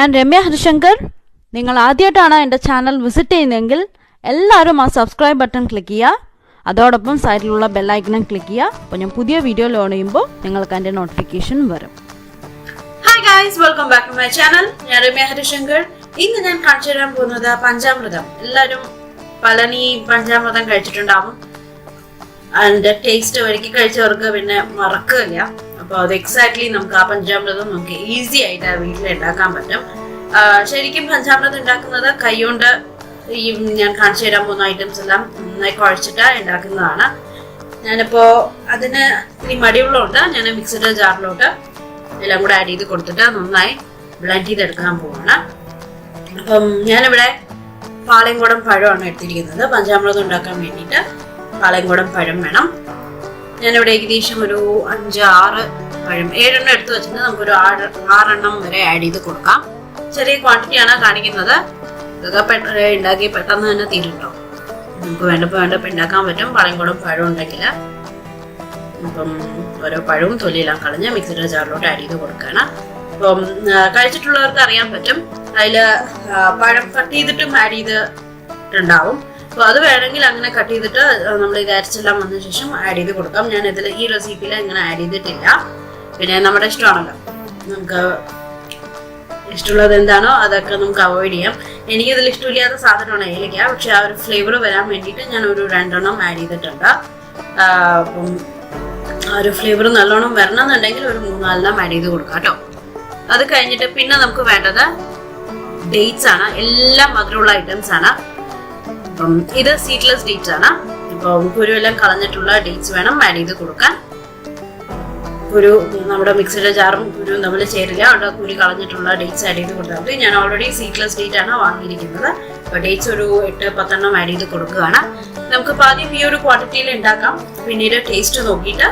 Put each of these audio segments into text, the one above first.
ഞാൻ രമ്യ ഹരിശങ്കർ. നിങ്ങൾ ആദ്യമായിട്ടാണ് എൻ്റെ ചാനൽ വിസിറ്റ് ചെയ്യുന്നതെങ്കിൽ എല്ലാവരും ആ സബ്സ്ക്രൈബ് ബട്ടൺ ക്ലിക്ക് ചെയ്യുക. അതോടൊപ്പം സൈഡിലുള്ള ബെല്ലൈക്കണും ക്ലിക്ക് ചെയ്യുക. അപ്പോൾ ഞാൻ പുതിയ വീഡിയോ ലോഡ് ചെയ്യുമ്പോൾ നിങ്ങൾക്ക് എൻ്റെ നോട്ടിഫിക്കേഷൻ വരും. Hi guys, welcome back to my channel. ഞാൻ രമ്യ ഹരിശങ്കർ. ഇന്ന് ഞാൻ കാണിച്ചു തരാൻ പോകുന്നത് പഞ്ചാമൃതം. എല്ലാവരും പളനി പഞ്ചാമൃതം കഴിച്ചിട്ടുണ്ടാവും. അതിൻ്റെ ടേസ്റ്റ് ഒരിക്കൽ കഴിച്ചവർക്ക് പിന്നെ മറക്കില്ല. അപ്പോൾ അത് എക്സാക്ട്ലി നമുക്ക് ആ പഞ്ചാമൃതം നമുക്ക് ഈസി ആയിട്ട് വീട്ടിൽ ഉണ്ടാക്കാൻ പറ്റും. ശരിക്കും പഞ്ചാമൃതം ഉണ്ടാക്കുന്നത് കൈകൊണ്ട് ഈ ഞാൻ കാണിച്ചു തരാൻ പോകുന്ന ഐറ്റംസ് എല്ലാം നന്നായി കുഴച്ചിട്ട് ഉണ്ടാക്കുന്നതാണ്. ഞാനിപ്പോൾ അതിന് ഇനി മടിയുള്ളതുകൊണ്ട് ഞാൻ മിക്സിയുടെ ജാറിലോട്ട് എല്ലാം കൂടെ ആഡ് ചെയ്ത് കൊടുത്തിട്ട് നന്നായി ബ്ലെൻഡ് ചെയ്തെടുക്കാൻ പോവാണ്. അപ്പം ഞാനിവിടെ പാളയംകുടം പഴമാണ് എടുത്തിരിക്കുന്നത്. പഞ്ചാമൃതം ഉണ്ടാക്കാൻ വേണ്ടിയിട്ട് പാളയംകുടം പഴം വേണം. ഞാനിവിടെ ഏകദേശം ഒരു 5-6 പഴം 7 എടുത്ത് വെച്ചിട്ട് നമുക്കൊരു 6 വരെ ആഡ് ചെയ്ത് കൊടുക്കാം. ചെറിയ ക്വാണ്ടിറ്റിയാണ് കാണിക്കുന്നത്. ഇതൊക്കെ ഉണ്ടാക്കി പെട്ടെന്ന് തന്നെ തീരുണ്ടോ. നമുക്ക് വേണ്ടപ്പോൾ ഉണ്ടാക്കാൻ പറ്റും പാളയംകുടം പഴം ഉണ്ടെങ്കിൽ. അപ്പം ഓരോ പഴവും തൊലിയെല്ലാം കളഞ്ഞ് മിക്സിയുടെ ജാറിലോട്ട് ആഡ് ചെയ്ത് കൊടുക്കുകയാണ്. അപ്പം കഴിച്ചിട്ടുള്ളവർക്ക് അറിയാൻ പറ്റും, അതിൽ പഴം കട്ട് ചെയ്തിട്ടും ആഡ് ചെയ്തിട്ടുണ്ടാവും. അപ്പോൾ അത് വേണമെങ്കിൽ അങ്ങനെ കട്ട് ചെയ്തിട്ട് നമ്മൾ ഇത് അരച്ചെല്ലാം വന്ന ശേഷം ആഡ് ചെയ്ത് കൊടുക്കാം. ഞാൻ ഇതിൽ ഈ റെസിപ്പിയിൽ ഇങ്ങനെ ആഡ് ചെയ്തിട്ടില്ല. പിന്നെ നമ്മുടെ ഇഷ്ടമാണല്ലോ, നമുക്ക് ഇഷ്ടമുള്ളത് എന്താണോ അതൊക്കെ നമുക്ക് അവോയ്ഡ് ചെയ്യാം. എനിക്കിതിൽ ഇഷ്ടമില്ലാത്ത സാധനമാണ് ഏലക്ക. പക്ഷെ ആ ഒരു ഫ്ലേവർ വരാൻ വേണ്ടിയിട്ട് ഞാൻ ഒരു 2 ആഡ് ചെയ്തിട്ടുണ്ട്. അപ്പം ആ ഒരു ഫ്ലേവർ നല്ലോണം വരണമെന്നുണ്ടെങ്കിൽ ഒരു 3-4 ആഡ് ചെയ്ത് കൊടുക്കാം കേട്ടോ. അത് കഴിഞ്ഞിട്ട് പിന്നെ നമുക്ക് വേണ്ടത് ഡേറ്റ്സ് ആണ്. എല്ലാം മധുരമുള്ള ഐറ്റംസ് ആണ്. അപ്പം ഇത് സീഡ്ലെസ് ഡേറ്റ്സ് ആണ്. ഇപ്പം കുരുവെല്ലാം കളഞ്ഞിട്ടുള്ള ഡേറ്റ്സ് വേണം ആഡ് ചെയ്ത് കൊടുക്കാൻ. കുരു നമ്മുടെ മിക്സിയുടെ ജാറും കുരുവും തമ്മിൽ ചേരില്ല. അവിടെ കുരു കളഞ്ഞിട്ടുള്ള ഡേറ്റ്സ് ആഡ് ചെയ്ത് കൊടുത്താൽ മതി. ഞാൻ ഓൾറെഡി സീഡ്ലെസ് ഡേറ്റ് ആണ് വാങ്ങിയിരിക്കുന്നത്. അപ്പോൾ ഡേറ്റ്സ് ഒരു 8-10 ആഡ് ചെയ്ത് കൊടുക്കുകയാണ്. നമുക്ക് ആദ്യം ഈ ഒരു ക്വാണ്ടിറ്റിയിൽ ഉണ്ടാക്കാം. പിന്നീട് ടേസ്റ്റ് നോക്കിയിട്ട്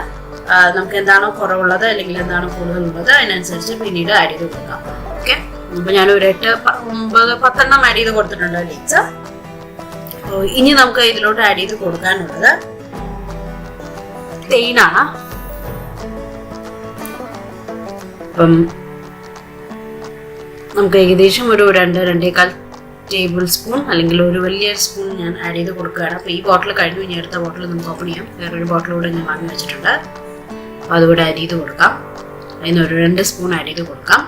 നമുക്ക് എന്താണോ കുറവുള്ളത് അല്ലെങ്കിൽ എന്താണോ കൂടുതലുള്ളത് അതിനനുസരിച്ച് പിന്നീട് ആഡ് ചെയ്ത് കൊടുക്കാം. ഓക്കെ, അപ്പോൾ ഞാനൊരു 8-9-10 ആഡ് ചെയ്ത് കൊടുത്തിട്ടുണ്ട് ഡേറ്റ്സ്. ഇനി നമുക്ക് ഇതിലോട്ട് ആഡ് ചെയ്ത് കൊടുക്കാനുള്ളത് തേനാണ്. അപ്പം നമുക്ക് ഏകദേശം ഒരു 2-2.25 ടേബിൾ സ്പൂൺ അല്ലെങ്കിൽ ഒരു വലിയ സ്പൂൺ ഞാൻ ആഡ് ചെയ്ത് കൊടുക്കുകയാണ്. അപ്പോൾ ഈ ബോട്ടിൽ കഴിഞ്ഞു. ഇനി അടുത്ത ബോട്ടിൽ നമുക്ക് ഓപ്പൺ ചെയ്യാം. വേറൊരു ബോട്ടിലൂടെ ഞാൻ വാങ്ങി വെച്ചിട്ടുണ്ട്. അപ്പോൾ അതുകൂടെ ആഡ് ചെയ്ത് കൊടുക്കാം. അതിന് ഒരു 2 സ്പൂൺ ആഡ് ചെയ്ത് കൊടുക്കാം.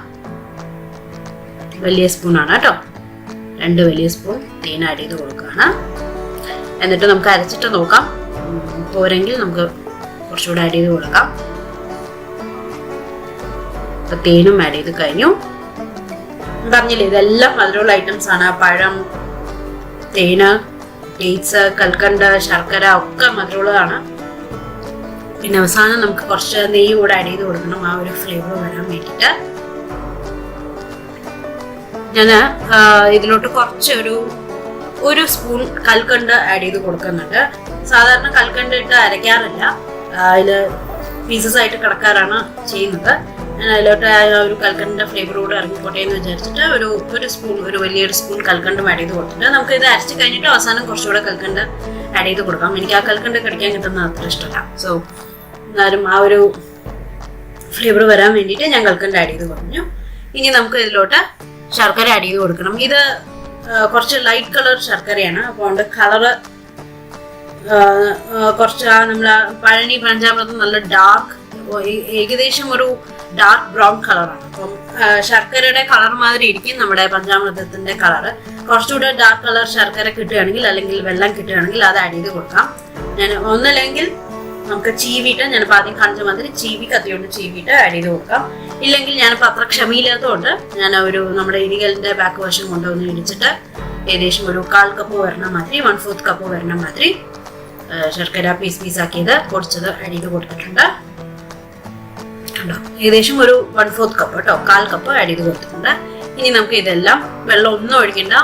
വലിയ സ്പൂണാണ് കേട്ടോ. 2 വലിയ സ്പൂൺ തേൻ ആഡ് ചെയ്ത് കൊടുക്കുകയാണ്. എന്നിട്ട് നമുക്ക് അരച്ചിട്ട് നോക്കാം. പോരെങ്കിൽ നമുക്ക് കുറച്ചുകൂടെ ആഡ് ചെയ്ത് കൊടുക്കാം. ഇപ്പൊ തേനും ആഡ് ചെയ്ത് കഴിഞ്ഞു. പറഞ്ഞില്ലേ, ഇതെല്ലാം മധുരമുള്ള ഐറ്റംസ് ആണ്. പഴം, തേന്, ഡേറ്റ്സ്, കൽക്കണ്ട്, ശർക്കര ഒക്കെ മധുരമുള്ളതാണ്. പിന്നെ അവസാനം നമുക്ക് കുറച്ച് നെയ്യ് കൂടെ ആഡ് ചെയ്ത് കൊടുക്കണം, ആ ഒരു ഫ്ലേവർ വരാൻ വേണ്ടിയിട്ട്. ഞാൻ ഇതിലോട്ട് കുറച്ച് ഒരു സ്പൂൺ കൽക്കണ്ട് ആഡ് ചെയ്ത് കൊടുക്കുന്നുണ്ട്. സാധാരണ കൽക്കണ്ട് ഇട്ട് അരയ്ക്കാറില്ല, അതിൽ പീസസ് ആയിട്ട് കിടക്കാറാണ് ചെയ്യുന്നത്. ഞാൻ അതിലോട്ട് ഒരു കൽക്കണ്ടിന്റെ ഫ്ലേവർ കൂടെ ഇറങ്ങിക്കോട്ടെ എന്ന് വിചാരിച്ചിട്ട് ഒരു വലിയൊരു സ്പൂൺ കൽക്കണ്ടും ആഡ് ചെയ്ത് കൊടുത്തിട്ട് നമുക്ക് ഇത് അരച്ച് കഴിഞ്ഞിട്ട് അവസാനം കുറച്ചുകൂടെ കൽക്കണ്ട് ആഡ് ചെയ്ത് കൊടുക്കാം. എനിക്ക് ആ കൽക്കണ്ട് കടിക്കാൻ കിട്ടുന്നത് അത്ര ഇഷ്ടമല്ല. സോ എന്നാലും ആ ഒരു ഫ്ലേവർ വരാൻ വേണ്ടിയിട്ട് ഞാൻ കൽക്കണ്ട് ആഡ് ചെയ്ത് കൊടുത്തു. ഇനി നമുക്ക് ഇതിലോട്ട് ശർക്കര ആഡ് ചെയ്ത് കൊടുക്കണം. ഇത് കുറച്ച് ലൈറ്റ് കളർ ശർക്കരയാണ്. അപ്പോൾ അതുകൊണ്ട് കളറ് കുറച്ച് നമ്മൾ പഴനി പഞ്ചാമൃതം നല്ല ഡാർക്ക്, ഏകദേശം ഒരു ഡാർക്ക് ബ്രൗൺ കളറാണ്. അപ്പം ശർക്കരയുടെ കളർ മാതിരി ഇരിക്കും നമ്മുടെ പഞ്ചാമൃതത്തിന്റെ കളറ്. കുറച്ചുകൂടെ ഡാർക്ക് കളർ ശർക്കര കിട്ടുകയാണെങ്കിൽ അല്ലെങ്കിൽ വെള്ളം കിട്ടുകയാണെങ്കിൽ അത് ആഡ് ചെയ്ത് കൊടുക്കാം. ഞാൻ ഒന്നല്ലെങ്കിൽ നമുക്ക് ചീവിയിട്ട്, ഞാനിപ്പോൾ ആദ്യം കാണിച്ച മാതിരി കത്തിയോണ്ട് ചീവിയിട്ട് ആഡ് ചെയ്ത് കൊടുക്കാം. ഇല്ലെങ്കിൽ ഞാനിപ്പോൾ അത്ര ക്ഷമയില്ലാത്തതുകൊണ്ട് ഞാൻ നമ്മുടെ ഇരികലിന്റെ ബാക്ക് വശം കൊണ്ടുവന്ന് ഇടിച്ചിട്ട് ഏകദേശം ഒരു 1/4 കപ്പ് വരണ മാതിരി 1/4 കപ്പ് വരണ മാതിരി ശർക്കര പീസാക്കിയത് പൊടിച്ചത് ആഡ് ചെയ്ത് കൊടുത്തിട്ടുണ്ട്. കണ്ടോ, ഏകദേശം ഒരു 1/4 കപ്പ് കേട്ടോ, 1/4 കപ്പ് ആഡ് ചെയ്ത് കൊടുത്തിട്ടുണ്ട്. ഇനി നമുക്ക് ഇതെല്ലാം വെള്ളം ഒന്നും ഒഴിക്കണ്ട,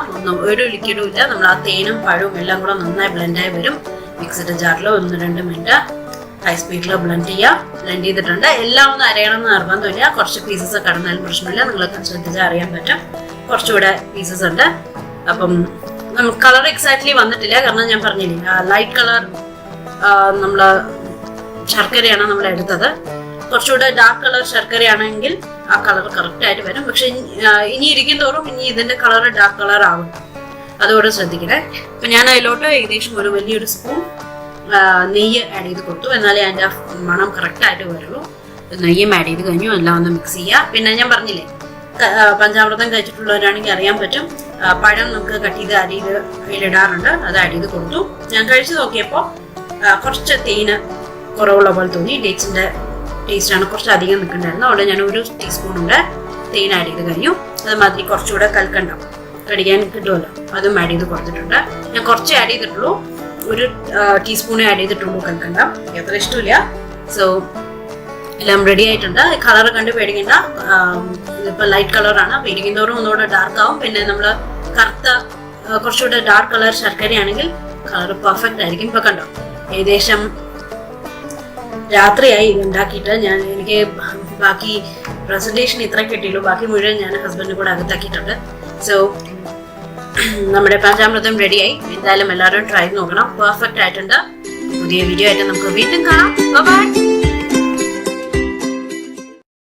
ഒരു ലിക്വിഡും ഇല്ല. നമ്മൾ ആ തേനും പഴവും എല്ലാം കൂടെ നന്നായി ബ്ലെൻഡായി വരും. മിക്സിയുടെ ജാറിൽ 1-2 മിനിറ്റ് ഹൈ സ്പീഡിൽ ബ്ലെൻഡ് ചെയ്തിട്ടുണ്ട്. എല്ലാം ഒന്നും അരയണം എന്ന് നിർബന്ധമില്ല. കുറച്ച് പീസസ് കടന്നാലും പ്രശ്നമില്ല, നിങ്ങൾക്ക് ശ്രദ്ധിച്ചാൽ അറിയാൻ പറ്റും. കുറച്ചുകൂടെ പീസസ് ഉണ്ട്. അപ്പം നമുക്ക് കളർ എക്സാക്ട്ലി വന്നിട്ടില്ല, കാരണം ഞാൻ പറഞ്ഞില്ലേ ലൈറ്റ് കളർ നമ്മൾ ശർക്കരയാണ് നമ്മൾ എടുത്തത്. കുറച്ചുകൂടെ ഡാർക്ക് കളർ ശർക്കരയാണെങ്കിൽ ആ കളർ കറക്റ്റ് ആയിട്ട് വരും. പക്ഷെ ഇനി ഇരിക്കും തോറും ഇനി ഇതിന്റെ കളർ ഡാർക്ക് കളർ ആവും, അതുകൂടെ ശ്രദ്ധിക്കണേ. അപ്പൊ ഞാൻ അതിലോട്ട് ഏകദേശം ഒരു വലിയൊരു സ്പൂൺ നെയ്യ് ആഡ് ചെയ്ത് കൊടുത്തു, എന്നാലേ അതിന്റെ മണം കറക്റ്റ് ആയിട്ട് വരുള്ളൂ. നെയ്യും ആഡ് ചെയ്ത് കഴിഞ്ഞു, എല്ലാം ഒന്ന് മിക്സ് ചെയ്യുക. പിന്നെ ഞാൻ പറഞ്ഞില്ലേ, പഞ്ചാമൃതം കഴിച്ചിട്ടുള്ളവരാണെങ്കിൽ അറിയാൻ പറ്റും, പഴം നമുക്ക് കട്ട് ചെയ്ത് ആഡ് ചെയ്ത് അതിലിടാറുണ്ട്, അത് ആഡ് ചെയ്ത് കൊടുത്തു. ഞാൻ കഴിച്ചു നോക്കിയപ്പോൾ കുറച്ച് തേന് കുറവുള്ള പോലെ തോന്നി. ഡേറ്റ്സിന്റെ ടേസ്റ്റാണ് കുറച്ച് അധികം നിൽക്കണ്ടായിരുന്നു, അവിടെ ഞാൻ ഒരു ടീസ്പൂണിന്റെ തേൻ ആഡ് ചെയ്ത് കഴിഞ്ഞു. അതുമാതിരി കുറച്ചുകൂടെ കൽക്കണ്ടം കടിക്കാൻ കിട്ടുമല്ലോ, അതും ആഡ് ചെയ്ത് കൊടുത്തിട്ടുണ്ട്. ഞാൻ കുറച്ച് ആഡ് ചെയ്തിട്ടുള്ളൂ, ഒരു ടീസ്പൂണേ ആഡ് ചെയ്തിട്ടുള്ളൂ കൽക്കണ്ടം, അത്ര ഇഷ്ടമില്ല. സോ എല്ലാം റെഡി ആയിട്ടുണ്ട്. കളർ കണ്ട് പേടിക്കണ്ട, ഇതിപ്പോൾ ലൈറ്റ് കളറാണ്, പേടിക്കുന്നതോറും ഒന്നുകൂടെ ഡാർക്ക് ആവും. പിന്നെ നമ്മൾ കറുത്ത കുറച്ചുകൂടെ ഡാർക്ക് കളർ ശർക്കരയാണെങ്കിൽ കളർ പെർഫെക്റ്റ് ആയിരിക്കും. ഇപ്പൊ കണ്ടോ, ഏകദേശം രാത്രിയായി ഇത് ഉണ്ടാക്കിയിട്ട്. എനിക്ക് ബാക്കി പ്രസന്റേഷൻ ഇത്ര കിട്ടിയുള്ളൂ, ബാക്കി മുഴുവൻ ഞാൻ ഹസ്ബൻഡിന് കൂടെ അകത്താക്കിയിട്ടുണ്ട്. സോ നമ്മുടെ പഞ്ചാമൃതം റെഡിയായി. എന്തായാലും എല്ലാവരും ട്രൈ നോക്കണം, പെർഫെക്റ്റ് ആയിട്ടുണ്ട്. പുതിയ വീഡിയോ ആയിട്ട് നമുക്ക് വീണ്ടും കാണാം. ബൈ.